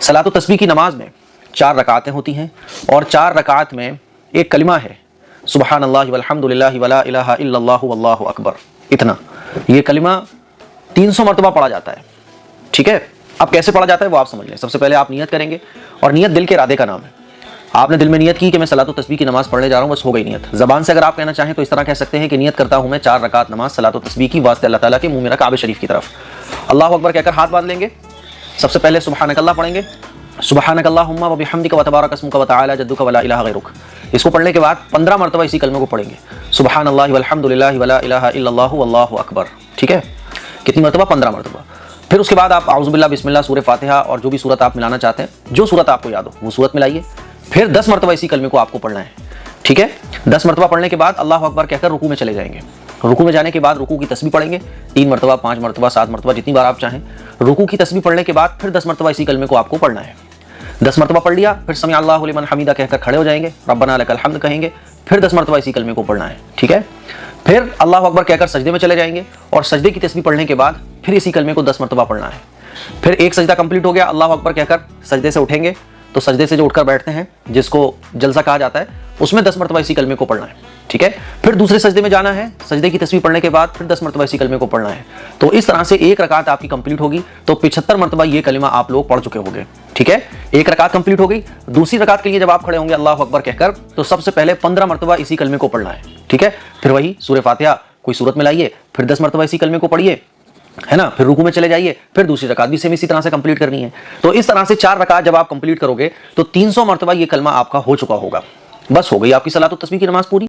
सलात तस्बीह की नमाज में 4 रकातें होती हैं और 4 रकात में एक कलिमा है सुबहान अल्लाह वल्हम्दुलिल्लाह वला इलाहा इल्लल्लाहु वल्लाहु अकबर। इतना, ये कलिमा 300 मरतबा पढ़ा जाता है। ठीक है, अब कैसे पढ़ा जाता है वो आप समझ लें। सबसे पहले आप नियत करेंगे, और नियत दिल के इरादे का नाम है। आपने दिल में नियत की कि मैं सलात तस्बीह की नमाज पढ़ने जा रहा हूँ, बस हो गई नियत। ज़बान से अगर आप कहना चाहें तो इस तरह कह सकते हैं कि नियत करता हूँ मैं 4 रकात नमाज सलात तस्बीह की वास्ते अल्लाह ताला के, मुँह मेरा काबे शरीफ की तरफ। अल्लाहु अकबर कहकर हाथ बांध लेंगे। सबसे पहले सुबहानकल्लाह पढ़ेंगे, सुबहानकल्लाहुम्मा व बिहम्दिका व तबारक अस्मुका व तआला जद्दुका वला इलाहा गैरुक। इसको पढ़ने के बाद 15 मरतबा इसी कलमे को पढ़ेंगे, सुबहान अल्लाह वल्हम्दुलिल्लाह वला इलाहा इल्लल्लाहु वल्लाहु अकबर। ठीक है, कितनी मरतबा? 15 मरतबा। फिर उसके बाद आप आउज़ु बिल्लाह बिस्मिल्लाह सूरह फातिहा और जो भी सूरत आप मिलाना चाहते हैं, जो सूरत आपको याद हो वो सूरत मिलाइए। फिर 10 मरतबा इसी कलमे को आपको पढ़ना है। ठीक है, 10 मरतबा पढ़ने के बाद अल्लाहु अकबर कहकर रुकू में चले जाएंगे। रुकू में जाने के बाद रुकू की तस्बीह पढ़ेंगे 3 मरतबा, 5 मरतबा, 7 मरतबा, जितनी बार आप चाहें। रुकू की तस्बीह पढ़ने के बाद फिर 10 मरतबा इसी कलमे को आपको पढ़ना है। 10 मरतबा पढ़ लिया, फिर समी अल्लाहु लिमन हमीदा कहकर खड़े हो जाएंगे, रब्बना लकल हम्द कहेंगे, फिर 10 मरतबा इसी कलमे को पढ़ना है। ठीक है, फिर अल्लाहु अकबर कहकर सजदे में चले जाएंगे और सजदे की तस्बीह पढ़ने के बाद फिर इसी कलमे को 10 मरतबा पढ़ना है। फिर एक सजदा कंप्लीट हो गया, अल्लाहु अकबर कहकर सजदे से उठेंगे, तो सजदे से जो उठकर बैठते हैं जिसको जलसा कहा जाता है, उसमें 10 मरतबा इसी कलमे को पढ़ना है। ठीक है, फिर दूसरे सजदे में जाना है, सजदे की तस्बीह पढ़ने के बाद फिर 10 मरतबा इसी कलमे को पढ़ना है। तो इस तरह से एक रकात आपकी कंप्लीट होगी, तो 75 मरतबा ये कलिमा आप लोग पढ़ चुके होंगे। ठीक है, एक रकात कंप्लीट हो गई। दूसरी रकात के लिए जब आप खड़े होंगे अल्लाहु अकबर कहकर, तो सबसे पहले 15 मरतबा इसी कलमे को पढ़ना है। ठीक है, फिर वही सूरह फातिहा कोई सूरत में लाइए, फिर 10 मरतबा इसी कलमे को पढ़िए, है ना। फिर रुकू में चले जाइए, फिर दूसरी रकात भी सेम इसी तरह से कंप्लीट करनी है। तो इस तरह से 4 रकात जब आप कंप्लीट करोगे तो 300 मरतबा ये कलमा आपका हो चुका होगा। बस हो गई आपकी सलात तस्बीह की नमाज पूरी।